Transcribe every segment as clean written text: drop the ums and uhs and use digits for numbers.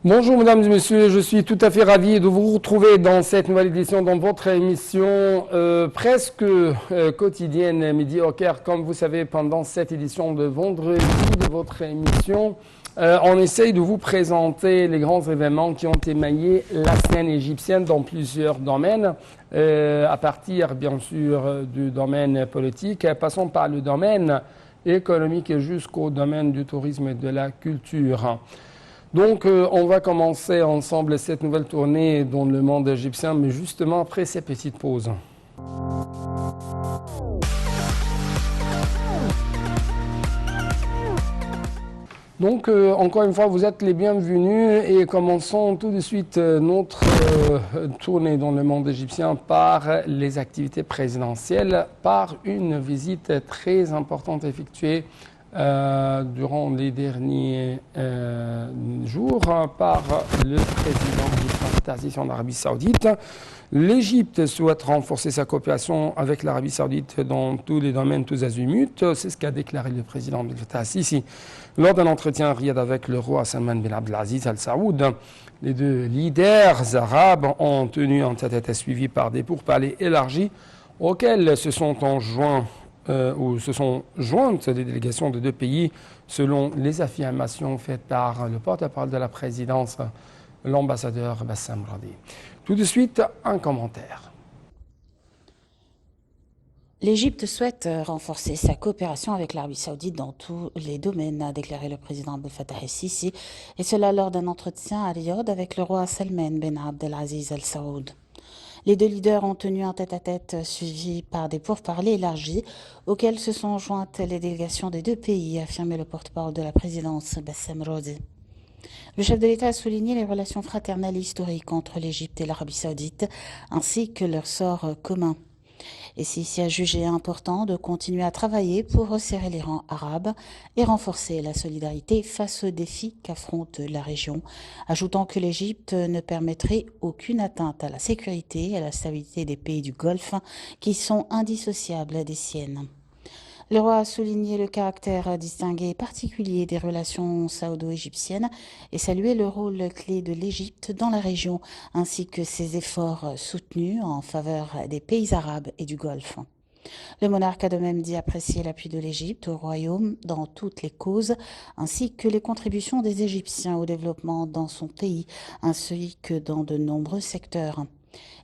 Bonjour mesdames et messieurs, je suis tout à fait ravi de vous retrouver dans cette nouvelle édition dans votre émission presque quotidienne Midi au Caire. Comme vous savez, pendant cette édition de vendredi de votre émission, on essaye de vous présenter les grands événements qui ont émaillé la scène égyptienne dans plusieurs domaines, à partir bien sûr du domaine politique, passant par le domaine économique jusqu'au domaine du tourisme et de la culture. Donc, on va commencer ensemble cette nouvelle tournée dans le monde égyptien, mais justement après ces petites pauses. Donc, encore une fois, vous êtes les bienvenus et commençons tout de suite notre tournée dans le monde égyptien par les activités présidentielles, par une visite très importante effectuée durant les derniers jours par le président de l'Aziz en Arabie Saoudite. L'Égypte souhaite renforcer sa coopération avec l'Arabie Saoudite dans tous les domaines, tous azimuts. C'est ce qu'a déclaré le président Abdel Fattah al-Sisi lors d'un entretien à Riyad avec le roi Salman bin Abdelaziz Al Saoud. Les deux leaders arabes ont tenu un tête-à-tête suivi par des pourparlers élargis auxquels se sont jointes les délégations de deux pays, selon les affirmations faites par le porte-parole de la présidence, l'ambassadeur Bassam Radi. Tout de suite, un commentaire. L'Égypte souhaite renforcer sa coopération avec l'Arabie Saoudite dans tous les domaines, a déclaré le président Abdel Fattah el-Sisi, et cela lors d'un entretien à Riyad avec le roi Salman bin Abdelaziz Al Saoud. Les deux leaders ont tenu un tête-à-tête suivi par des pourparlers élargis auxquels se sont jointes les délégations des deux pays, a affirmé le porte-parole de la présidence Bassam Radi. Le chef de l'État a souligné les relations fraternelles et historiques entre l'Égypte et l'Arabie Saoudite, ainsi que leur sort commun. Et Sisi a jugé important de continuer à travailler pour resserrer les rangs arabes et renforcer la solidarité face aux défis qu'affronte la région, ajoutant que l'Égypte ne permettrait aucune atteinte à la sécurité et à la stabilité des pays du Golfe qui sont indissociables des siennes. Le roi a souligné le caractère distingué et particulier des relations saoudo-égyptiennes et salué le rôle clé de l'Égypte dans la région, ainsi que ses efforts soutenus en faveur des pays arabes et du Golfe. Le monarque a de même dit apprécier l'appui de l'Égypte au royaume dans toutes les causes, ainsi que les contributions des Égyptiens au développement dans son pays, ainsi que dans de nombreux secteurs.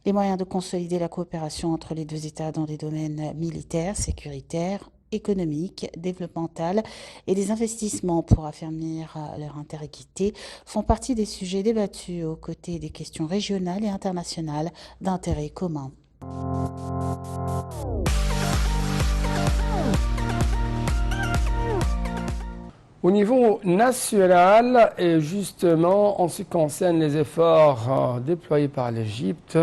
Les moyens de consolider la coopération entre les deux États dans des domaines militaires, sécuritaires, économique, développementale et des investissements pour affermir leur interéquité font partie des sujets débattus aux côtés des questions régionales et internationales d'intérêt commun. Au niveau national, et justement en ce qui concerne les efforts déployés par l'Égypte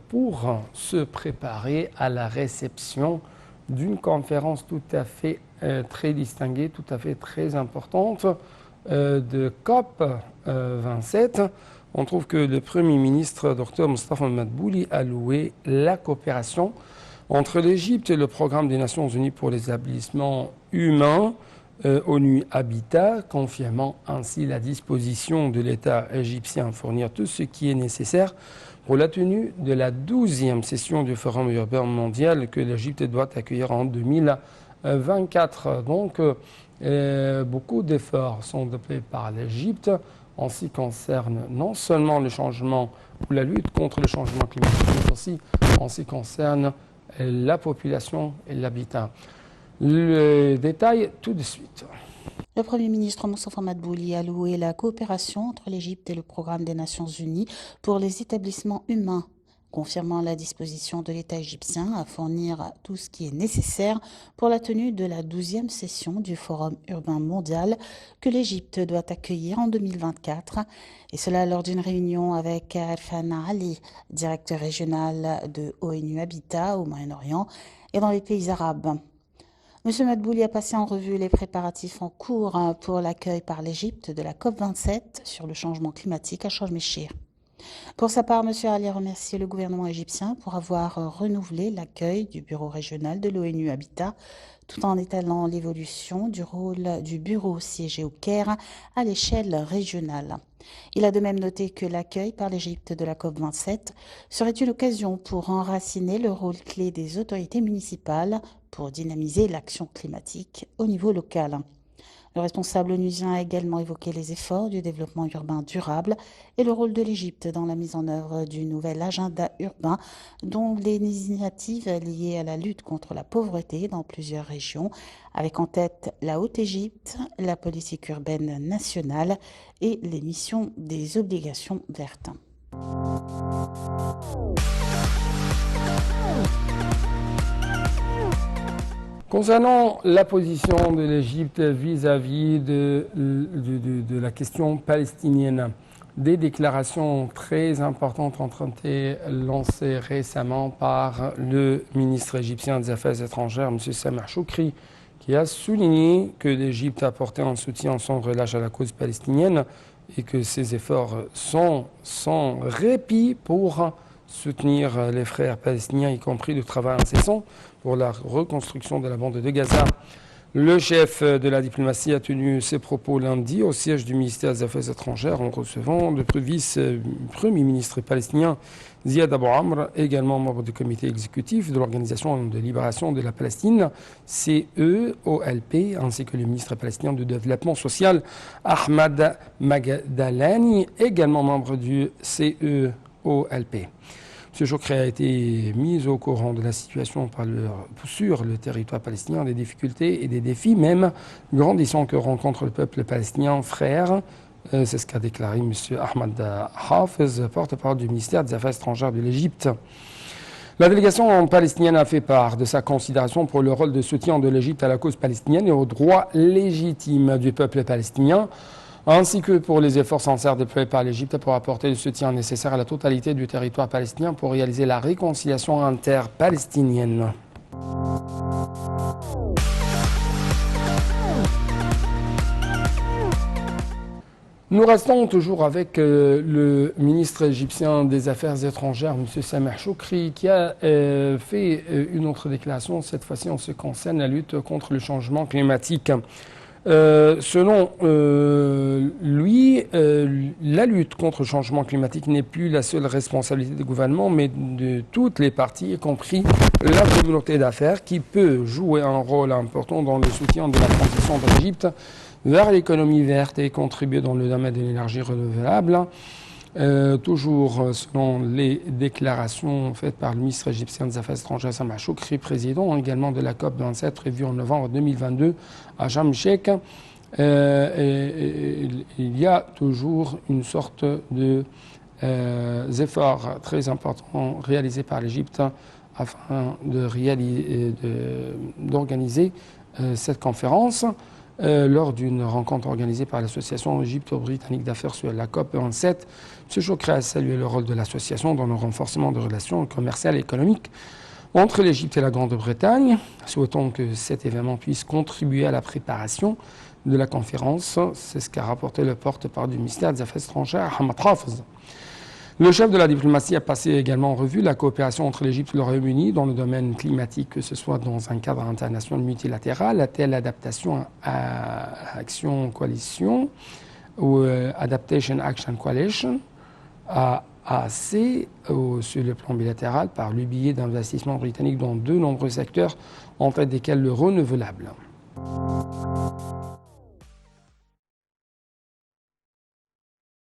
pour se préparer à la réception d'une conférence tout à fait très distinguée, tout à fait très importante de COP 27. On trouve que le Premier ministre, Dr Mostafa Madbouli, a loué la coopération entre l'Égypte et le programme des Nations Unies pour les établissements humains, ONU Habitat, confirmant ainsi la disposition de l'État égyptien à fournir tout ce qui est nécessaire pour la tenue de la 12e session du Forum urbain mondial que l'Égypte doit accueillir en 2024. Donc, beaucoup d'efforts sont déployés par l'Égypte en ce qui concerne non seulement le changement ou la lutte contre le changement climatique, mais aussi en ce qui concerne la population et l'habitat. Le détail tout de suite. Le Premier ministre Mostafa Madbouli a loué la coopération entre l'Égypte et le Programme des Nations Unies pour les établissements humains, confirmant la disposition de l'État égyptien à fournir tout ce qui est nécessaire pour la tenue de la 12e session du Forum urbain mondial que l'Égypte doit accueillir en 2024, et cela lors d'une réunion avec Arfan Ali, directeur régional de ONU Habitat au Moyen-Orient et dans les pays arabes. M. Madbouli a passé en revue les préparatifs en cours pour l'accueil par l'Égypte de la COP27 sur le changement climatique à Sharm el-Sheikh. Pour sa part, M. Ali a remercié le gouvernement égyptien pour avoir renouvelé l'accueil du bureau régional de l'ONU Habitat, tout en étalant l'évolution du rôle du bureau siégé au Caire à l'échelle régionale. Il a de même noté que l'accueil par l'Égypte de la COP27 serait une occasion pour enraciner le rôle clé des autorités municipales pour dynamiser l'action climatique au niveau local. Le responsable onusien a également évoqué les efforts du développement urbain durable et le rôle de l'Égypte dans la mise en œuvre du nouvel agenda urbain, dont les initiatives liées à la lutte contre la pauvreté dans plusieurs régions, avec en tête la Haute-Égypte, la politique urbaine nationale et l'émission des obligations vertes. Concernant la position de l'Égypte vis-à-vis de la question palestinienne, des déclarations très importantes ont été lancées récemment par le ministre égyptien des Affaires étrangères, M. Sameh Choukri, qui a souligné que l'Égypte a apporté un soutien sans relâche à la cause palestinienne et que ses efforts sont sans répit pour soutenir les frères palestiniens, y compris le travail incessant pour la reconstruction de la bande de Gaza. Le chef de la diplomatie a tenu ses propos lundi au siège du ministère des Affaires étrangères en recevant le vice-premier ministre palestinien Ziad Abu Amr, également membre du comité exécutif de l'Organisation de libération de la Palestine, CEOLP, ainsi que le ministre palestinien du développement social Ahmad Magdalani, également membre du CEOLP. M. Choukri a été mis au courant de la situation sur le territoire palestinien, des difficultés et des défis même grandissants que rencontre le peuple palestinien frère. C'est ce qu'a déclaré M. Ahmad Hafez, porte-parole du ministère des Affaires étrangères de l'Égypte. La délégation palestinienne a fait part de sa considération pour le rôle de soutien de l'Égypte à la cause palestinienne et aux droits légitimes du peuple palestinien, ainsi que pour les efforts sincères déployés par l'Égypte pour apporter le soutien nécessaire à la totalité du territoire palestinien pour réaliser la réconciliation interpalestinienne. Nous restons toujours avec le ministre égyptien des Affaires étrangères, M. Sameh Choukri, qui a fait une autre déclaration. Cette fois-ci, en ce qui concerne la lutte contre le changement climatique. Selon lui, la lutte contre le changement climatique n'est plus la seule responsabilité du gouvernement, mais de toutes les parties, y compris la communauté d'affaires, qui peut jouer un rôle important dans le soutien de la transition de l'Égypte vers l'économie verte et contribuer dans le domaine de l'énergie renouvelable. Toujours selon les déclarations faites par le ministre égyptien des Affaires étrangères, Sameh Choukri, président également de la COP27 prévue en novembre 2022 à Sharm el-Sheikh, il y a toujours une sorte de efforts très importants réalisés par l'Égypte afin d'organiser cette conférence. Lors d'une rencontre organisée par l'association égypto-britannique d'affaires sur la COP27, M. Choukri a salué le rôle de l'association dans le renforcement des relations commerciales et économiques entre l'Égypte et la Grande-Bretagne, souhaitant que cet événement puisse contribuer à la préparation de la conférence. C'est ce qu'a rapporté le porte-parole du ministère des Affaires étrangères, Ahmad Hafez. Le chef de la diplomatie a passé également en revue la coopération entre l'Égypte et le Royaume-Uni dans le domaine climatique, que ce soit dans un cadre international multilatéral, telle adaptation à Action Coalition ou Adaptation Action Coalition, AAC, sur le plan bilatéral, par le biais d'investissements britanniques dans de nombreux secteurs, en tête desquels le renouvelable.